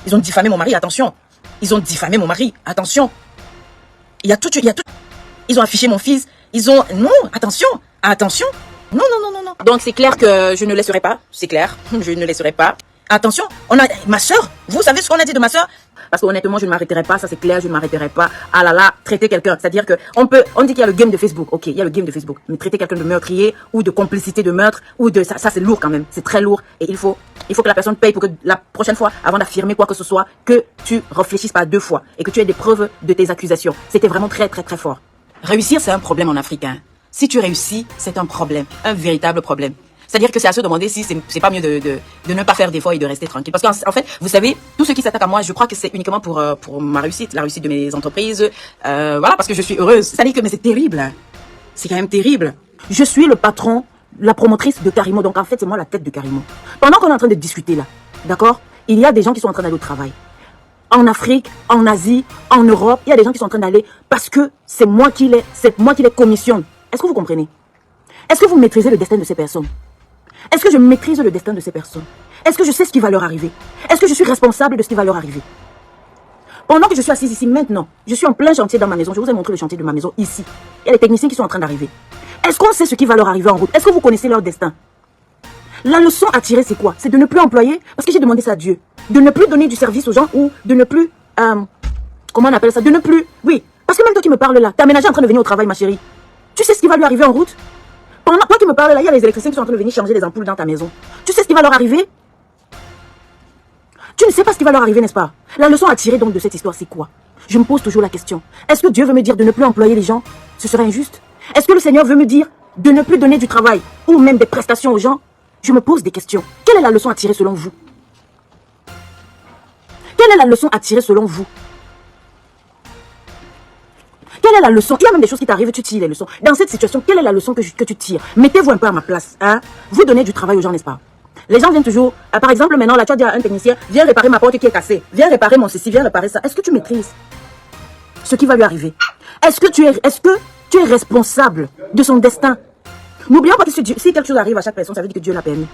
Ils ont diffamé mon mari, attention. Ils ont diffamé mon mari, attention. Il y a tout. Ils ont affiché mon fils. Ils ont... Non, attention. Non. Donc c'est clair que je ne laisserai pas. C'est clair, je ne laisserai pas. Attention, ma soeur. Vous savez ce qu'on a dit de ma soeur? Parce que honnêtement, je ne m'arrêterai pas, ça c'est clair, je ne m'arrêterai pas. Ah là là, traiter quelqu'un, c'est-à-dire que on dit qu'il y a le game de Facebook. OK, il y a le game de Facebook. Mais traiter quelqu'un de meurtrier ou de complicité de meurtre ou de ça c'est lourd quand même, c'est très lourd et il faut que la personne paye pour que la prochaine fois, avant d'affirmer quoi que ce soit, que tu réfléchisses pas 2 fois et que tu aies des preuves de tes accusations. C'était vraiment très fort. Réussir, c'est un problème en Afrique. Si tu réussis, c'est un problème, un véritable problème. C'est-à-dire que c'est à se demander si c'est pas mieux de ne pas faire d'efforts et de rester tranquille. Parce qu'en fait, vous savez, tous ceux qui s'attaquent à moi, je crois que c'est uniquement pour ma réussite, la réussite de mes entreprises. Voilà, parce que je suis heureuse. Ça dit que mais c'est terrible. C'est quand même terrible. Je suis le patron, la promotrice de Karimo. Donc en fait, c'est moi la tête de Karimo. Pendant qu'on est en train de discuter là, d'accord, il y a des gens qui sont en train d'aller au travail. En Afrique, en Asie, en Europe, il y a des gens qui sont en train d'aller parce que c'est moi qui les commissionne. Est-ce que vous comprenez? Est-ce que vous maîtrisez le destin de ces personnes? Est-ce que je maîtrise le destin de ces personnes? Est-ce que je sais ce qui va leur arriver? Est-ce que je suis responsable de ce qui va leur arriver? Pendant que je suis assise ici maintenant, je suis en plein chantier dans ma maison. Je vous ai montré le chantier de ma maison ici. Il y a les techniciens qui sont en train d'arriver. Est-ce qu'on sait ce qui va leur arriver en route? Est-ce que vous connaissez leur destin? La leçon à tirer, c'est quoi? C'est de ne plus employer, parce que j'ai demandé ça à Dieu, de ne plus donner du service aux gens ou de ne plus... comment on appelle ça? De ne plus... Oui, parce que même toi qui me parles là, t'es aménagé en train de venir au travail, ma chérie. Tu sais ce qui va lui arriver en route? Pendant toi qui me parles là, il y a les électriciens qui sont en train de venir changer les ampoules dans ta maison. Tu sais ce qui va leur arriver? Tu ne sais pas ce qui va leur arriver, n'est-ce pas? La leçon à tirer donc de cette histoire, c'est quoi? Je me pose toujours la question. Est-ce que Dieu veut me dire de ne plus employer les gens? Ce serait injuste. Est-ce que le Seigneur veut me dire de ne plus donner du travail ou même des prestations aux gens? Je me pose des questions. Quelle est la leçon à tirer selon vous? Quelle est la leçon à tirer selon vous? Quelle est la leçon? Il y a même des choses qui t'arrivent, tu tires les leçons. Dans cette situation, quelle est la leçon que tu tires? Mettez-vous un peu à ma place. Hein? Vous donnez du travail aux gens, n'est-ce pas? Les gens viennent toujours... par exemple, maintenant, là, tu as dit à un technicien, viens réparer ma porte qui est cassée. Viens réparer mon ceci, viens réparer ça. Est-ce que tu maîtrises ce qui va lui arriver? Est-ce que tu es responsable de son destin? N'oublions pas que si quelque chose arrive à chaque personne, ça veut dire que Dieu l'a permis.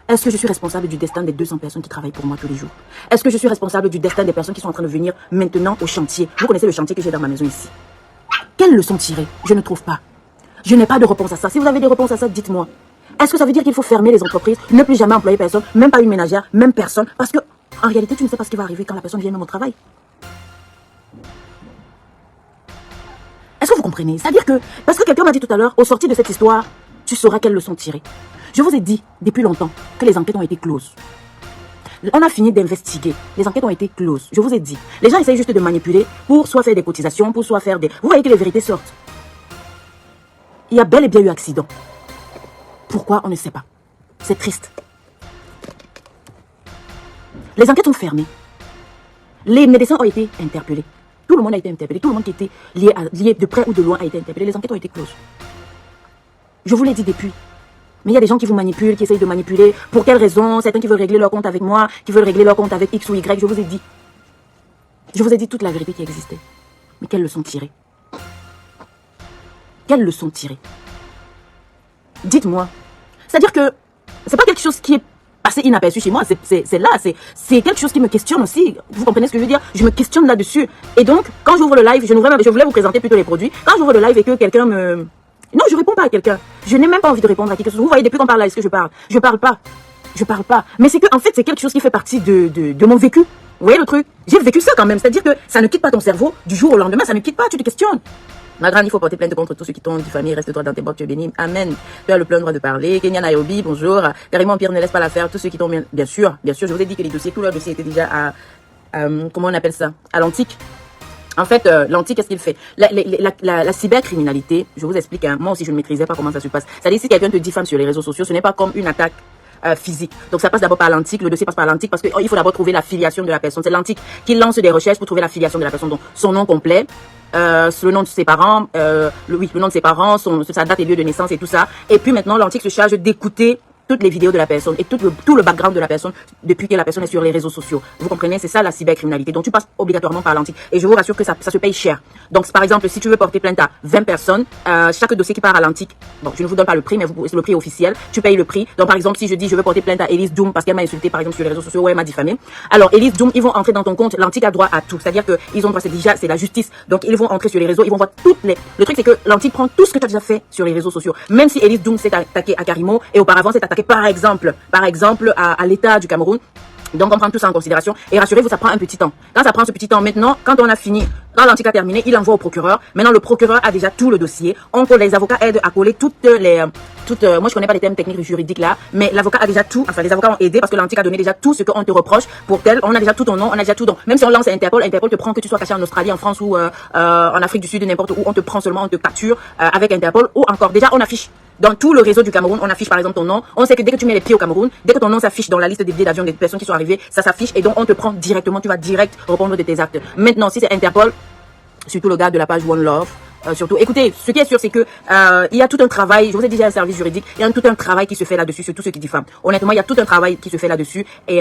Est-ce que je suis responsable du destin des 200 personnes qui travaillent pour moi tous les jours? Est-ce que je suis responsable du destin des personnes qui sont en train de venir maintenant au chantier? Vous connaissez le chantier que j'ai dans ma maison ici. Quelle leçon tirer? Je ne trouve pas. Je n'ai pas de réponse à ça. Si vous avez des réponses à ça, dites-moi. Est-ce que ça veut dire qu'il faut fermer les entreprises, ne plus jamais employer personne, même pas une ménagère, même personne? Parce que, en réalité, tu ne sais pas ce qui va arriver quand la personne vient même au travail. Est-ce que vous comprenez? C'est-à-dire que, parce que quelqu'un m'a dit tout à l'heure, au sortir de cette histoire, tu sauras quelle leçon tirer. Je vous ai dit depuis longtemps que les enquêtes ont été closes. On a fini d'investiguer. Les enquêtes ont été closes. Je vous ai dit. Les gens essayent juste de manipuler pour soit faire des cotisations, pour soit faire des... Vous voyez que les vérités sortent. Il y a bel et bien eu accident. Pourquoi? On ne sait pas. C'est triste. Les enquêtes sont fermées. Les médecins ont été interpellés. Tout le monde a été interpellé. Tout le monde qui était lié de près ou de loin a été interpellé. Les enquêtes ont été closes. Je vous l'ai dit depuis. Mais il y a des gens qui vous manipulent, qui essayent de manipuler. Pour quelles raisons? Certains qui veulent régler leur compte avec moi, qui veulent régler leur compte avec X ou Y. Je vous ai dit. Je vous ai dit toute la vérité qui existait. Mais quelle leçon tirer? Quelle leçon tirer? Dites-moi. C'est-à-dire que c'est pas quelque chose qui est passé inaperçu chez moi. C'est là. C'est quelque chose qui me questionne aussi. Vous comprenez ce que je veux dire? Je me questionne là-dessus. Et donc, quand j'ouvre le live, je voulais vous présenter plutôt les produits. Quand j'ouvre le live et que quelqu'un me... Non, je réponds pas à quelqu'un. Je n'ai même pas envie de répondre à quelque chose. Vous voyez, depuis qu'on parle là, est-ce que je parle? Je parle pas. Je parle pas. Mais c'est que, en fait, c'est quelque chose qui fait partie de mon vécu. Vous voyez le truc? J'ai vécu ça quand même. C'est-à-dire que ça ne quitte pas ton cerveau du jour au lendemain. Ça ne quitte pas. Tu te questionnes. Ma grande, il faut porter plainte contre tous ceux qui t'ont diffamé. Reste-toi dans tes bottes, tu es béni. Amen. Tu as le plein droit de parler. Kenya Nairobi, bonjour. Carrément, Pierre, ne laisse pas l'affaire. Tous ceux qui t'ont bien sûr, je vous ai dit que les dossiers, tous leurs dossiers étaient déjà comment on appelle ça? À l'antique. En fait, l'antique, qu'est-ce qu'il fait? La cybercriminalité, je vous explique, hein, moi aussi je ne maîtrisais pas comment ça se passe. C'est-à-dire si quelqu'un te diffame sur les réseaux sociaux, ce n'est pas comme une attaque physique. Donc ça passe d'abord par l'antique, le dossier passe par l'antique parce qu'il faut d'abord trouver la filiation de la personne. C'est l'antique qui lance des recherches pour trouver la filiation de la personne. Donc son nom complet, le nom de ses parents, le nom de ses parents, sa date et lieu de naissance et tout ça. Et puis maintenant, l'antique se charge d'écouter toutes les vidéos de la personne et tout le background de la personne depuis que la personne est sur les réseaux sociaux. Vous comprenez? C'est ça la cybercriminalité. Donc tu passes obligatoirement par l'antique. Et je vous rassure que ça se paye cher. Donc par exemple, si tu veux porter plainte à 20 personnes, chaque dossier qui part à l'antique, bon, je ne vous donne pas le prix, mais c'est le prix officiel. Tu payes le prix. Donc par exemple, si je dis je veux porter plainte à Elise Doom parce qu'elle m'a insulté par exemple sur les réseaux sociaux ou elle m'a diffamé. Alors Elise Doom, ils vont entrer dans ton compte. L'antique a droit à tout. C'est-à-dire que ils ont droit, c'est la justice. Donc ils vont entrer sur les réseaux, ils vont voir toutes les. Le truc c'est que l'antique prend tout ce que tu as déjà fait sur les réseaux sociaux. Même si Elise Doom s'est attaqué à Karimo et auparavant s'est attaqué par exemple à l'État du Cameroun. Donc on prend tout ça en considération et rassurez-vous, ça prend un petit temps. Quand ça prend ce petit temps, maintenant, quand on a fini, quand l'antique a terminé, il envoie au procureur. Maintenant le procureur a déjà tout le dossier. Les avocats aident à coller moi je connais pas les termes techniques juridiques là, mais l'avocat a déjà tout, enfin les avocats ont aidé parce que l'antique a donné déjà tout ce qu'on te reproche pour tel, on a déjà tout ton nom, on a déjà tout ton, même si on lance à Interpol te prend que tu sois caché en Australie, en France ou en Afrique du Sud, n'importe où, on te prend seulement, on te capture avec Interpol ou encore déjà on affiche. Dans tout le réseau du Cameroun, on affiche par exemple ton nom. On sait que dès que tu mets les pieds au Cameroun, dès que ton nom s'affiche dans la liste des billets d'avion des personnes qui sont arrivées, ça s'affiche et donc on te prend directement, tu vas direct répondre de tes actes. Maintenant, si c'est Interpol, surtout le gars de la page One Love, surtout, écoutez, ce qui est sûr, c'est que il y a tout un travail. Je vous ai dit, un service juridique. Il y a tout un travail qui se fait là-dessus, sur tout ce qui diffame. Honnêtement, il y a tout un travail qui se fait là-dessus. Et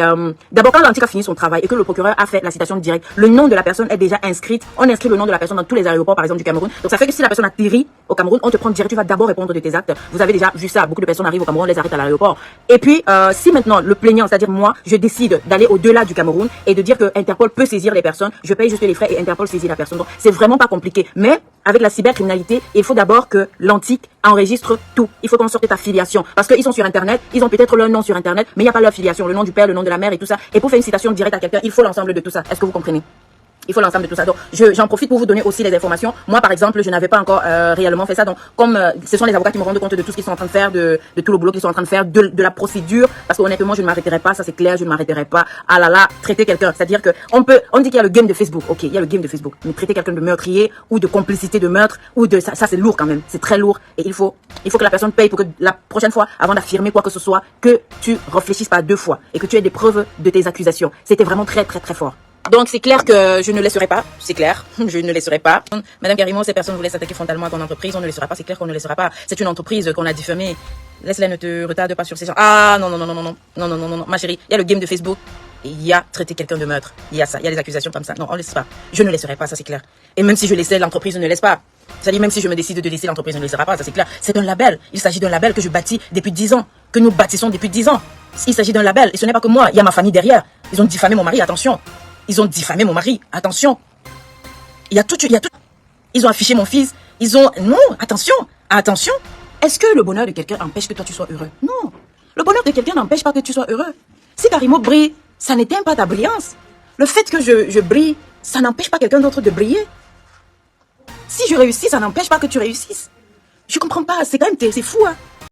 d'abord, quand l'antique a fini son travail et que le procureur a fait la citation directe, le nom de la personne est déjà inscrit. On inscrit le nom de la personne dans tous les aéroports, par exemple du Cameroun. Donc ça fait que si la personne atterrit au Cameroun, on te prend direct. Tu vas d'abord répondre de tes actes. Vous avez déjà vu ça. Beaucoup de personnes arrivent au Cameroun, on les arrête à l'aéroport. Et puis, si maintenant le plaignant, c'est-à-dire moi, je décide d'aller au-delà du Cameroun et de dire que Interpol peut saisir les personnes, je paye juste les frais et Interpol saisit la personne. Donc c'est vraiment pas compliqué. Mais avec la cybercriminalité, il faut d'abord que l'antique enregistre tout. Il faut qu'on sorte ta filiation. Parce qu'ils sont sur Internet, ils ont peut-être leur nom sur Internet, mais il n'y a pas leur filiation, le nom du père, le nom de la mère et tout ça. Et pour faire une citation directe à quelqu'un, il faut l'ensemble de tout ça. Est-ce que vous comprenez? Il faut l'ensemble de tout ça. Donc, j'en profite pour vous donner aussi les informations. Moi, par exemple, je n'avais pas encore réellement fait ça. Donc, comme ce sont les avocats qui me rendent compte de tout ce qu'ils sont en train de faire, de tout le boulot qu'ils sont en train de faire, de la procédure. Parce que honnêtement, je ne m'arrêterai pas. Ça, c'est clair, je ne m'arrêterai pas. Ah là là, traiter quelqu'un. C'est-à-dire que on dit qu'il y a le game de Facebook. Ok, il y a le game de Facebook. Mais traiter quelqu'un de meurtrier ou de complicité de meurtre ou de ça c'est lourd quand même. C'est très lourd. Et il faut que la personne paye pour que la prochaine fois, avant d'affirmer quoi que ce soit, que tu réfléchisses pas deux fois et que tu aies des preuves de tes accusations. C'était vraiment très, très, très fort. Donc c'est clair que je ne laisserai pas, c'est clair, je ne laisserai pas. Madame Karimo, ces personnes voulaient s'attaquer frontalement à ton entreprise, on ne laissera pas, c'est clair qu'on ne laissera pas. C'est une entreprise qu'on a diffamée. Laisse-la, ne te retarde pas sur ces gens. Ah non, ma chérie, il y a le game de Facebook, il y a traité quelqu'un de meurtre, il y a ça, il y a des accusations comme ça. Non, on ne laisse pas, je ne laisserai pas, ça c'est clair. Et même si je laissais l'entreprise, je ne laisse pas. C'est-à-dire même si je me décide de laisser l'entreprise, je ne laissera pas, ça c'est clair. C'est un label, il s'agit d'un label que je bâtis depuis 10 ans, que nous bâtissons depuis 10 ans. Il s'agit d'un label, et ce n'est pas que moi, il y a ma famille derrière. Ils ont diffamé mon mari, attention. Ils ont diffamé mon mari. Attention. Il y a tout. Ils ont affiché mon fils. Non, attention. Attention. Est-ce que le bonheur de quelqu'un empêche que toi tu sois heureux? Non. Le bonheur de quelqu'un n'empêche pas que tu sois heureux. Si Karimo brille, ça n'éteint pas ta brillance. Le fait que je brille, ça n'empêche pas quelqu'un d'autre de briller. Si je réussis, ça n'empêche pas que tu réussisses. Je comprends pas. C'est quand même, c'est fou, hein.